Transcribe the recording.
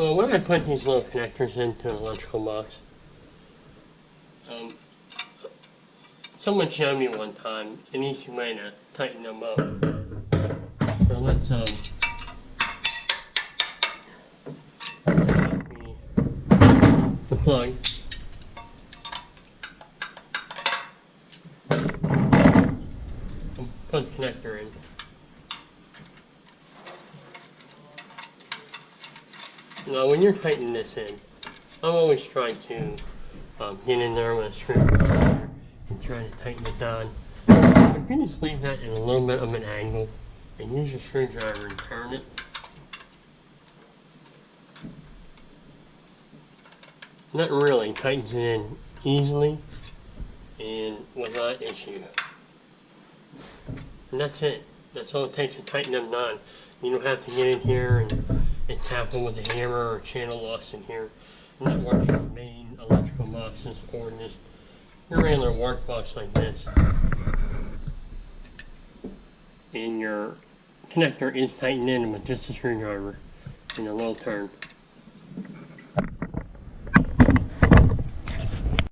Well, when I put these little connectors into an electrical box, someone showed me one time an easy way to tighten them up. So let's the plug. Put the connector in. Now when you're tightening this in, I'm always trying to get in there with a screwdriver and try to tighten it down. But if you just leave that in a little bit of an angle and use your screwdriver and turn it, that really tightens it in easily and without issue. And that's it. That's all it takes to tighten them down. You don't have to get in here and tap them with a hammer or channel locks in here. And that works for main electrical boxes or just your regular work box like this. And your connector is tightened in with just a screwdriver and a little turn.